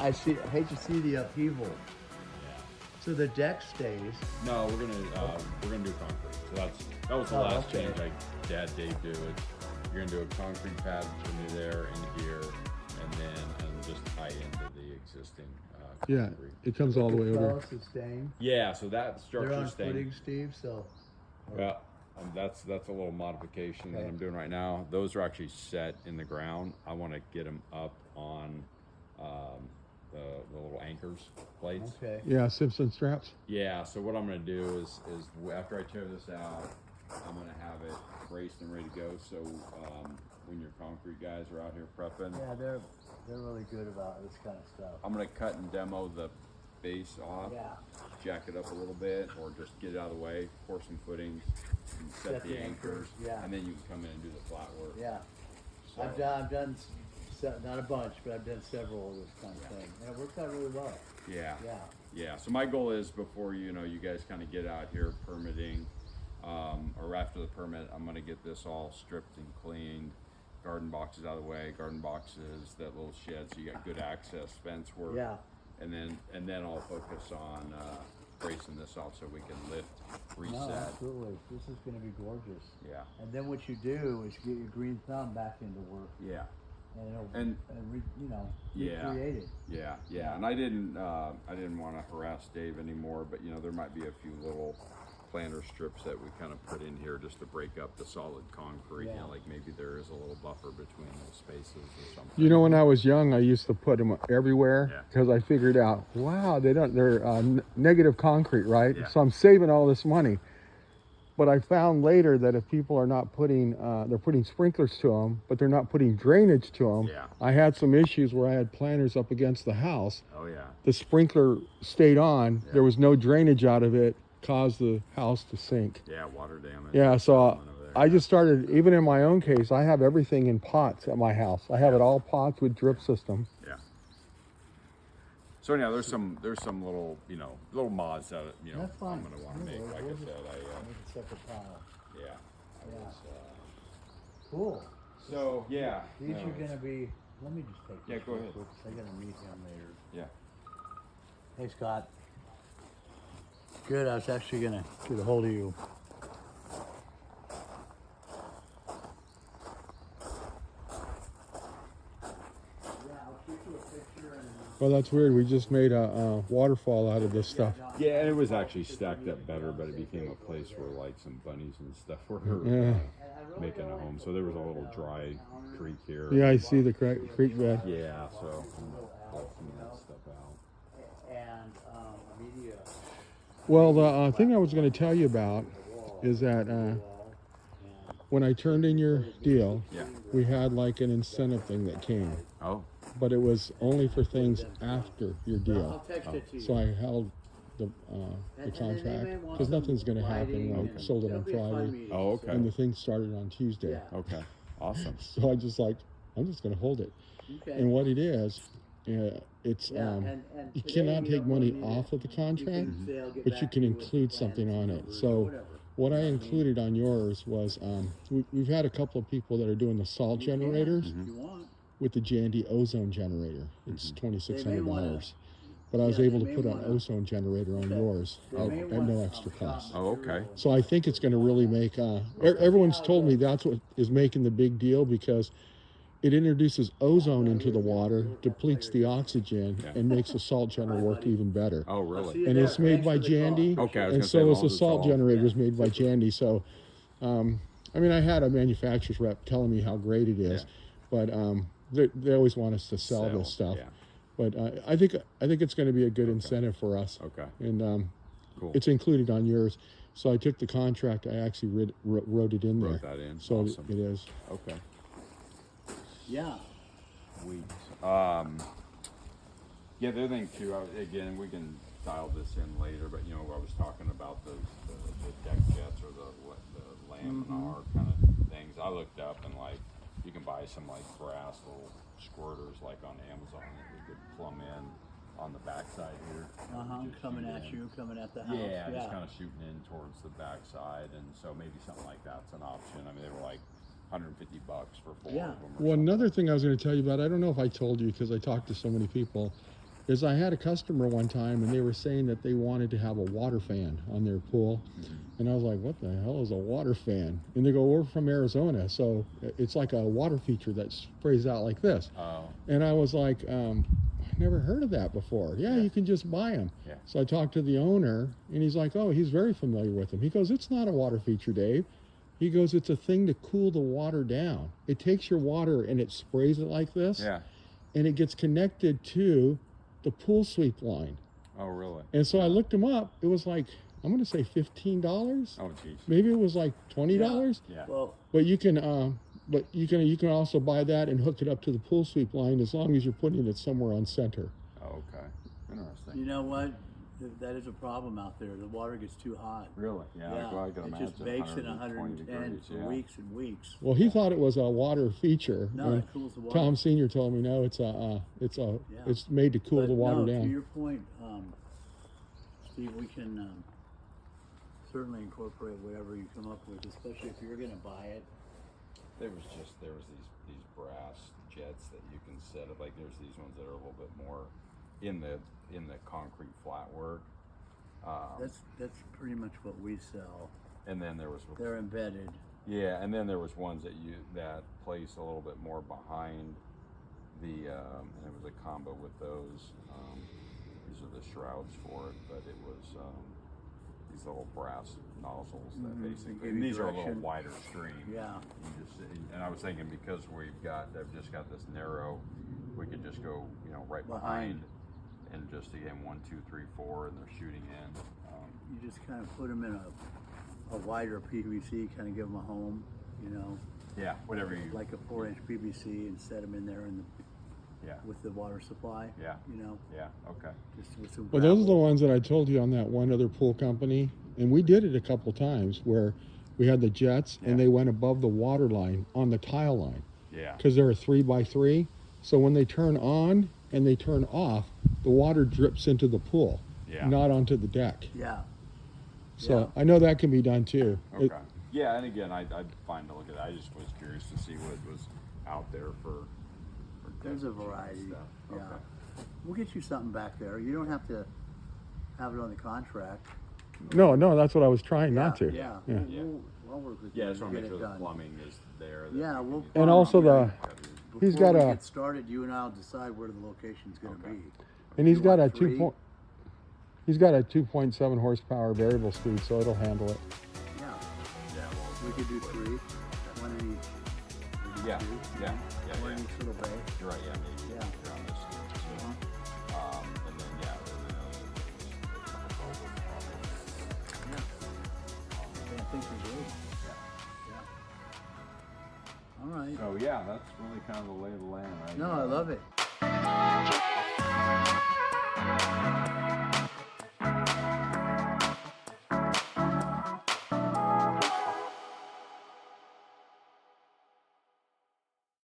I hate to see the upheaval. So the deck stays. No, we're gonna do concrete. So that was the last okay. change I had Dave do. Is you're gonna do a concrete pad between there and here, and just tie into the existing Yeah, concrete. it comes all the way over. Trellis is staying. Yeah, so that They're on structure's footing, staying. Steve. So. Yeah, that's a little modification that Okay. I'm doing right now. Those are actually set in the ground. I want to get them up on the little anchors plates. Okay. Yeah, Simpson straps. Yeah, so what I'm going to do is after I tear this out, I'm going to have it braced and ready to go. So when your concrete guys are out here prepping, Yeah, they're really good about this kind of stuff. I'm going to cut and demo the base off, Yeah. jack it up a little bit, or just get it out of the way, pour some footings, and set the anchors, yeah. and then you can come in and do the flat work. Yeah. So, I've done not a bunch, but I've done several of this kind of thing, and it worked out really well. Yeah. Yeah. Yeah. So my goal is before you guys kind of get out here permitting, or after the permit, I'm gonna get this all stripped and cleaned, garden boxes out of the way, garden boxes, that little shed, so you got good access, fence work. Yeah. And then I'll focus on bracing this off so we can lift, reset. No, absolutely. This is going to be gorgeous. Yeah. And then what you do is get your green thumb back into work, Yeah. and it'll And- Yeah. recreate it. Yeah. And I didn't want to harass Dave anymore, but there might be a few little planter strips that we kind of put in here just to break up the solid concrete. Yeah. Like maybe there is a little buffer between those spaces or something. You know, when I was young, I used to put them everywhere Yeah. because I figured out, wow, they're negative concrete, right? Yeah. So I'm saving all this money. But I found later that if people are not putting, they're putting sprinklers to them, but they're not putting drainage to them. Yeah. I had some issues where I had planters up against the house. Oh yeah. The sprinkler stayed on. Yeah. There was no drainage out of it, caused the house to sink. Yeah, water damage. Yeah, so Over there. I just started, even in my own case, I have everything in pots at my house. I have it all pots with drip system. Yeah. So anyhow, there's some little little mods that That's fine. I'm gonna want to No make. worries. Like We'll I just said, make a separate pile. I Yeah. was, Cool. so yeah. These no, are going to be. Let me just take. Yeah, this go real ahead. quick, 'cause I got to meet him later. Yeah. Hey, Scott. Good. I was actually going to get a hold of you. Well, that's weird. We just made a waterfall out of this stuff. Yeah, and it was actually stacked up better, but it became a place where like some bunnies and stuff were Yeah. making a home. So there was a little dry creek here. Yeah, I see the creek bed. Yeah, so I'm pull some of that stuff out. And media. Well, the thing I was going to tell you about is that when I turned in your deal, Yeah. we had like an incentive thing that came, Oh. but it was only for things after your I'll deal. text it to you. So I held the contract because nothing's going to happen when I sold it on Friday, Oh, okay. and the thing started on Tuesday. Yeah. Okay. Awesome. So I'm just going to hold it. Okay. And what it is, it's Yeah, you today cannot we take don't money need off of the contract, say I'll get but you back can to you with include plans something on it. numbers or So whatever. what I included on yours was we've had a couple of people that are doing the salt You can, generators if you want. with the Jandy ozone generator. It's $2,600. But I was yeah, able they to may put an wanna- ozone generator on yours They at may no wanna, extra cost. Oh, okay. So I think it's going to really make. Everyone's told me that's what is making the big deal because it introduces ozone into the water, depletes the oxygen, Yeah. and makes the salt generator work even better. Oh, See really? you And there. it's made Thanks by for the call. Jandy, Okay, I was and gonna say, so as is long the as it's salt all- generator is made by Jandy. So, I mean, I had a manufacturer's rep telling me how great it is, but they always want us to sell this stuff. Yeah. But I think it's going to be a good incentive for us. Okay. And Cool. it's included on yours. So I took the contract. I actually wrote it in there. Wrote that in. So Awesome. it is. Okay. Yeah. Sweet. Yeah, the other thing too, again, we can dial this in later, but I was talking about the deck jets or the laminar kind of things. I looked up and like you can buy some like brass little squirters like on Amazon that we could plumb in on the backside here. Just Coming shoot at in. you, coming at the house. Yeah, just kind of shooting in towards the backside, and so maybe something like that's an option. I mean, they were like $150 for 4 Yeah. of them. Well, another thing I was going to tell you about. I don't know if I told you because I talked to so many people. is I had a customer one time and they were saying that they wanted to have a water fan on their pool. And I was like, what the hell is a water fan? And they go, we're from Arizona, so it's like a water feature that sprays out like this. Oh. And I was like, I've never heard of that before. Yeah, you can just buy them. Yeah. So I talked to the owner, and he's like, oh, he's very familiar with them. He goes, it's not a water feature, Dave. He goes, it's a thing to cool the water down. It takes your water and it sprays it like this. Yeah. And it gets connected to the pool sweep line. Oh, really? And so I looked them up. It was like, I'm going to say $15. Oh, geez. Maybe it was like $20. Yeah. Well, But you can also buy that and hook it up to the pool sweep line as long as you're putting it somewhere on center. Oh, okay. Interesting. you know what? That is a problem out there. The water gets too hot. Really? Yeah. Well, I can it imagine. just bakes in 120 110 for yeah. weeks and weeks. Well, he thought it was a water feature. No, and it cools the water. Tom Senior told me no, it's made to cool But the water no, down. To your point, Steve, we can certainly incorporate whatever you come up with, especially if you're going to buy it. There was these brass jets that you can set up. Like there's these ones that are a little bit more in the concrete flat work. That's pretty much what we sell. And then there was They're embedded. yeah, and then there was ones that place a little bit more behind the and it was a combo with those. These are the shrouds for it, but it was these little brass nozzles that basically. And these are a little wider stream. Yeah. And I was thinking because they've just got this narrow, we could just go right behind and just again 1, 2, 3, 4, and they're shooting in. You just kind of put them in a wider PVC, kind of give them a home, Yeah, whatever you like a 4-inch PVC, and set them in there with the water supply. Yeah. Yeah. Okay. Just with some Well, those are gravel. the ones that I told you on that one other pool company, and we did it a couple times where we had the jets and they went above the water line on the tile line. Yeah. Because they're a 3x3, so when they turn on and they turn off, the water drips into the pool, not onto the deck. Yeah. So I know that can be done too. Okay. Yeah, and again, I'd find to look at that. I just was curious to see what was out there for There's a decoration and variety. stuff. Yeah. Okay. We'll get you something back there. You don't have to have it on the contract. No, that's what I was trying not to. Yeah. Yeah. We'll work with Yeah, I you just to want to get make it sure the done. plumbing is there. Yeah, we'll. And also Before he's got we a- get started, you and I'll decide where the location's going to be. And he's You got a want 3? He's got a 2.7 horsepower variable speed, so it'll handle it. Yeah. Yeah, well, We could do 3. One in each. Maybe Yeah, 2. yeah, One in each little bay. you're right. Yeah, maybe Yeah. around this. And then a couple over. Yeah. I think you're good. Yeah. All right. So yeah, that's really kind of the lay of the land, right? No, I love it.